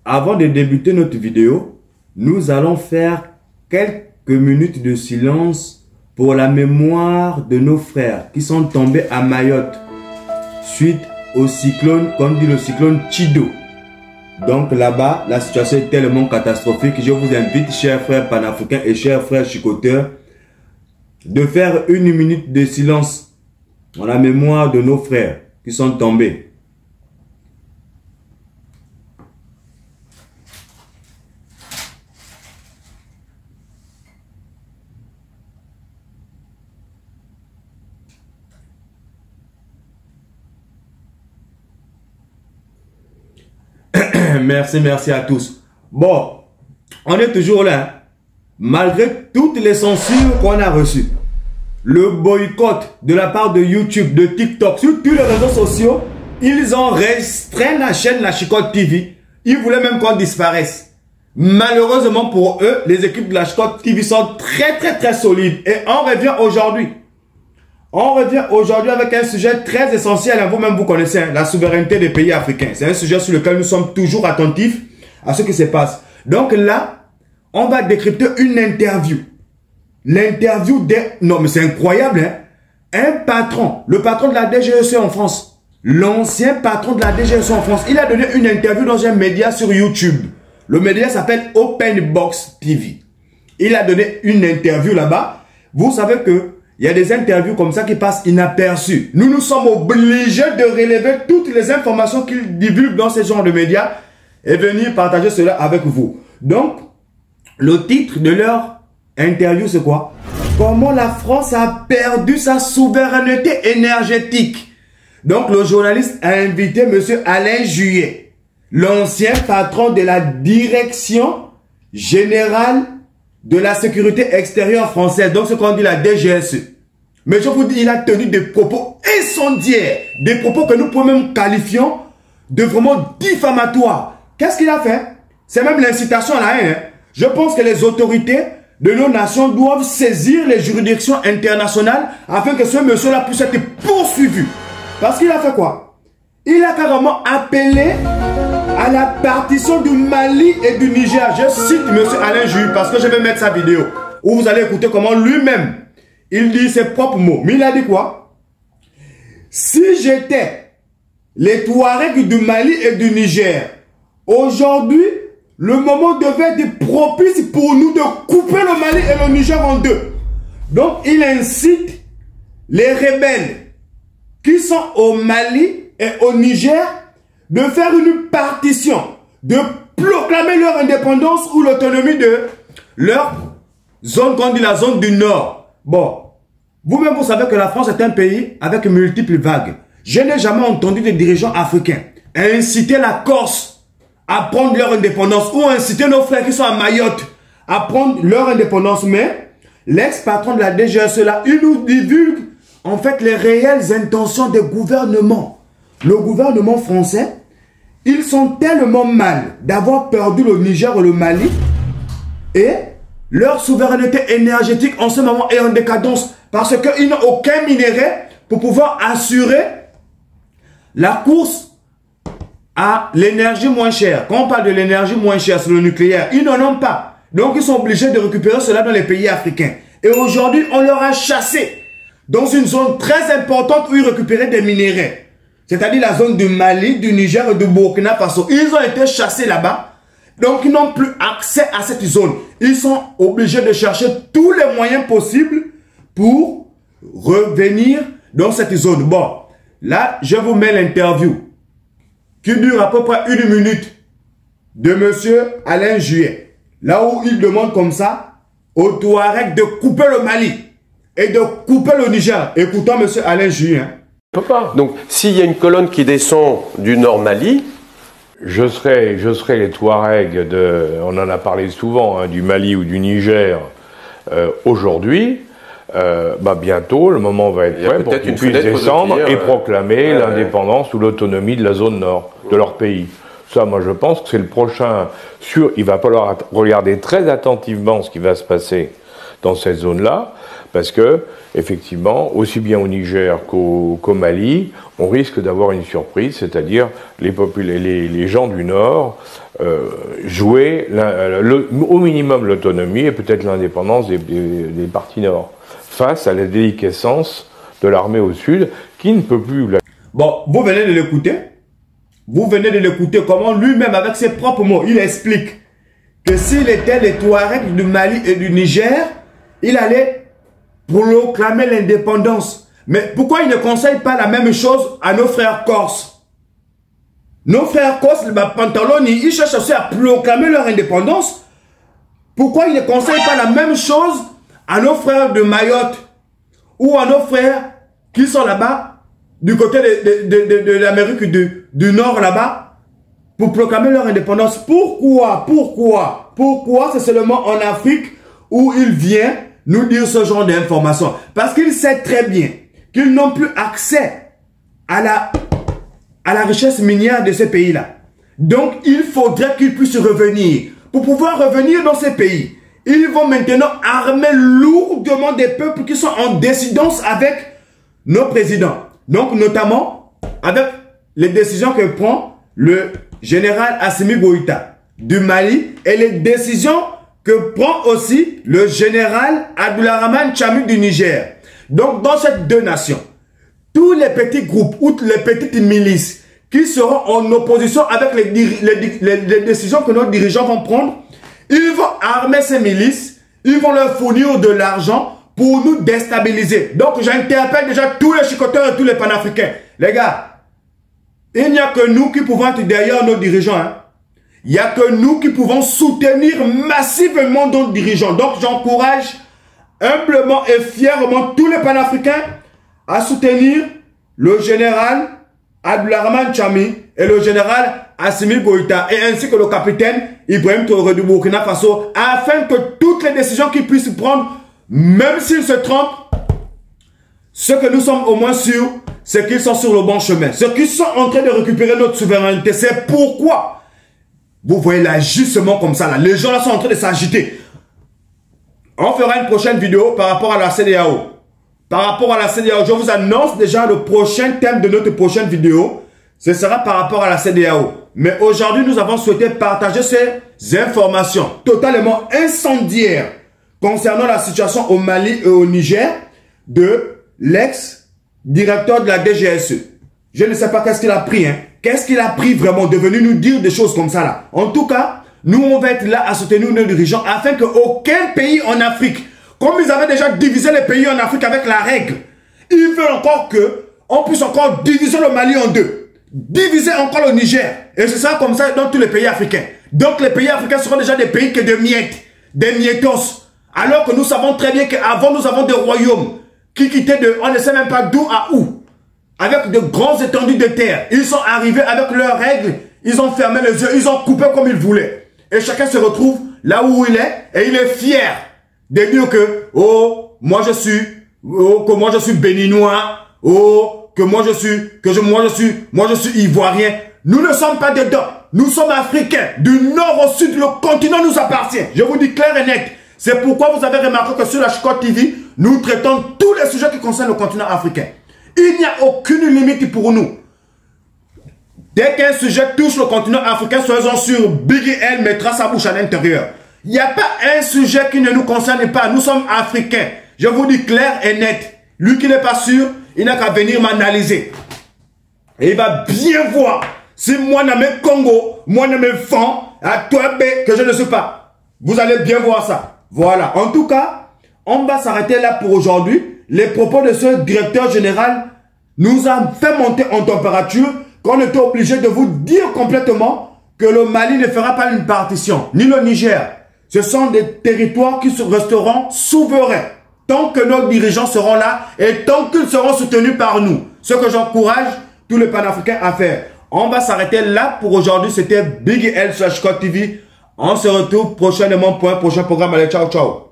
Avant de débuter notre vidéo, nous allons faire quelques minutes de silence pour la mémoire de nos frères qui sont tombés à Mayotte suite au cyclone, comme dit le cyclone Chido. Donc là-bas, la situation est tellement catastrophique. Je vous invite, chers frères panafricains et chers frères chicoteurs, de faire une minute de silence en la mémoire de nos frères qui sont tombés. Merci à tous. Bon, on est toujours là, malgré toutes les censures qu'on a reçues. Le boycott de la part de YouTube, de TikTok, sur tous les réseaux sociaux, ils ont restreint la chaîne La Chicotte TV. Ils voulaient même qu'on disparaisse. Malheureusement pour eux, les équipes de La Chicotte TV sont très solides. Et on revient aujourd'hui. On revient aujourd'hui avec un sujet très essentiel. Vous-même, vous connaissez, hein, la souveraineté des pays africains. C'est un sujet sur lequel nous sommes toujours attentifs à ce qui se passe. Donc là, on va décrypter une interview. L'interview des... Non, mais c'est incroyable, hein. Un patron, le patron de la DGSE en France, l'ancien patron de la DGSE en France, il a donné une interview dans un média sur YouTube. Le média s'appelle Open Box TV. Il a donné une interview là-bas. Vous savez que il y a des interviews comme ça qui passent inaperçues. Nous sommes obligés de relever toutes les informations qu'ils divulguent dans ces genres de médias et venir partager cela avec vous. Donc, le titre de leur interview, c'est quoi? Comment la France a perdu sa souveraineté énergétique. Donc, le journaliste a invité M. Alain Juillet, l'ancien patron de la direction générale de la sécurité extérieure française, donc ce qu'on dit la DGSE. Mais je vous dis, il a tenu des propos incendiaires, des propos que nous pouvons même qualifier de vraiment diffamatoires. Qu'est-ce qu'il a fait? C'est même l'incitation à la haine. Hein? Je pense que les autorités de nos nations doivent saisir les juridictions internationales afin que ce monsieur-là puisse être poursuivi. Parce qu'il a fait quoi? Il a carrément appelé à la partition du Mali et du Niger. Je cite M. Alain Juillet parce que je vais mettre sa vidéo où vous allez écouter comment lui-même il dit ses propres mots. Mais il a dit quoi? Si j'étais les Touaregs du Mali et du Niger, aujourd'hui, le moment devait être propice pour nous de couper le Mali et le Niger en deux. Donc, il incite les rebelles qui sont au Mali et au Niger de faire une partition, de proclamer leur indépendance ou l'autonomie de leur zone, qu'on dit la zone du Nord. Bon, vous-même vous savez que la France est un pays avec multiples vagues. Je n'ai jamais entendu des dirigeants africains inciter la Corse à prendre leur indépendance ou inciter nos frères qui sont à Mayotte à prendre leur indépendance. Mais l'ex-patron de la DGSE là, il nous divulgue en fait les réelles intentions des gouvernements. Le gouvernement français, ils sont tellement mal d'avoir perdu le Niger et le Mali et leur souveraineté énergétique en ce moment est en décadence parce qu'ils n'ont aucun minerai pour pouvoir assurer la course à l'énergie moins chère. Quand on parle de l'énergie moins chère, c'est le nucléaire. Ils n'en ont pas. Donc ils sont obligés de récupérer cela dans les pays africains. Et aujourd'hui, on leur a chassé dans une zone très importante où ils récupéraient des minéraux. C'est-à-dire la zone du Mali, du Niger et du Burkina Faso. Ils ont été chassés là-bas. Donc, ils n'ont plus accès à cette zone. Ils sont obligés de chercher tous les moyens possibles pour revenir dans cette zone. Bon, là, je vous mets l'interview qui dure à peu près 1 minute de M. Alain Juillet. Là où il demande comme ça aux Touaregs de couper le Mali et de couper le Niger. Écoutons M. Alain Juillet. Hein. Pas. Donc, s'il y a une colonne qui descend du Nord Mali, je serai les Touaregs on en a parlé souvent, hein, du Mali ou du Niger aujourd'hui. Bientôt, le moment va être prêt pour qu'ils puissent descendre et proclamer l'indépendance ou l'autonomie de la zone nord de leur pays. Ça, moi, je pense que c'est le prochain. Il va falloir regarder très attentivement ce qui va se passer dans cette zone-là, Parce que, effectivement, aussi bien au Niger qu'au Mali, on risque d'avoir une surprise, c'est-à-dire les gens du Nord jouer au minimum l'autonomie et peut-être l'indépendance des partis Nord, face à la déliquescence de l'armée au Sud, qui ne peut plus... Bon, vous venez de l'écouter. Vous venez de l'écouter comment lui-même, avec ses propres mots, il explique que s'il était les Touaregs du Mali et du Niger, il allait proclamer l'indépendance. Mais pourquoi il ne conseille pas la même chose à nos frères corses? Nos frères corses, Pantaloni, ils cherchent aussi à proclamer leur indépendance. Pourquoi il ne conseille pas la même chose à nos frères de Mayotte ou à nos frères qui sont là-bas, du côté de l'Amérique du Nord là-bas, pour proclamer leur indépendance? Pourquoi c'est seulement en Afrique où il vient nous dire ce genre d'informations? Parce qu'il sait très bien qu'ils n'ont plus accès à la richesse minière de ces pays-là. Donc, il faudrait qu'ils puissent revenir. Pour pouvoir revenir dans ces pays, ils vont maintenant armer lourdement des peuples qui sont en dissidence avec nos présidents. Donc, notamment, avec les décisions que prend le général Assimi Goïta du Mali et les décisions que prend aussi le général Abdourahmane Tchani du Niger. Donc, dans ces deux nations, tous les petits groupes ou les petites milices qui seront en opposition avec les décisions que nos dirigeants vont prendre, ils vont armer ces milices, ils vont leur fournir de l'argent pour nous déstabiliser. Donc, j'interpelle déjà tous les chicoteurs et tous les panafricains. Les gars, il n'y a que nous qui pouvons être derrière nos dirigeants. Hein. Il n'y a que nous qui pouvons soutenir massivement nos dirigeants. Donc, j'encourage humblement et fièrement tous les panafricains à soutenir le général Abdourahmane Tchani et le général Assimi Goïta et ainsi que le capitaine Ibrahim Traoré du Burkina Faso, afin que toutes les décisions qu'ils puissent prendre, même s'ils se trompent, ce que nous sommes au moins sûrs, c'est qu'ils sont sur le bon chemin. Ceux qui sont en train de récupérer notre souveraineté, c'est pourquoi vous voyez l'agissement comme ça là. Les gens là sont en train de s'agiter. On fera une prochaine vidéo par rapport à la CEDEAO. Par rapport à la CEDEAO, je vous annonce déjà le prochain thème de notre prochaine vidéo. Ce sera par rapport à la CEDEAO. Mais aujourd'hui, nous avons souhaité partager ces informations totalement incendiaires concernant la situation au Mali et au Niger de l'ex-directeur de la DGSE. Je ne sais pas qu'est-ce qu'il a pris. Hein. Qu'est-ce qu'il a pris vraiment de venir nous dire des choses comme ça là. En tout cas, nous on va être là à soutenir nos dirigeants afin qu'aucun pays en Afrique, comme ils avaient déjà divisé les pays en Afrique avec la règle, ils veulent encore qu'on puisse encore diviser le Mali en deux. Diviser encore le Niger. Et ce sera comme ça dans tous les pays africains. Donc les pays africains seront déjà des pays que de miettes, des miettos. Alors que nous savons très bien qu'avant nous avons des royaumes qui quittaient on ne sait même pas d'où à où. Avec de grandes étendues de terre. Ils sont arrivés avec leurs règles. Ils ont fermé les yeux. Ils ont coupé comme ils voulaient. Et chacun se retrouve là où il est. Et il est fier de dire que, oh, moi je suis béninois. Oh, moi je suis ivoirien. Nous ne sommes pas dedans. Nous sommes africains. Du nord au sud, le continent nous appartient. Je vous dis clair et net. C'est pourquoi vous avez remarqué que sur la Chicotte TV, nous traitons tous les sujets qui concernent le continent africain. Il n'y a aucune limite pour nous. Dès qu'un sujet touche le continent africain, soyez-en sûrs, Biggie L mettra sa bouche à l'intérieur. Il n'y a pas un sujet qui ne nous concerne pas. Nous sommes africains. Je vous dis clair et net. Lui qui n'est pas sûr, il n'a qu'à venir m'analyser. Et il va bien voir si moi, dans mes Congo, moi, dans mes fonds, à toi, que je ne sais pas. Vous allez bien voir ça. Voilà. En tout cas, on va s'arrêter là pour aujourd'hui. Les propos de ce directeur général nous a fait monter en température qu'on était obligé de vous dire complètement que le Mali ne fera pas une partition, ni le Niger. Ce sont des territoires qui resteront souverains tant que nos dirigeants seront là et tant qu'ils seront soutenus par nous. Ce que j'encourage tous les panafricains à faire. On va s'arrêter là pour aujourd'hui. C'était Biggie L sur Chicotte TV. On se retrouve prochainement pour un prochain programme. Allez, ciao, ciao.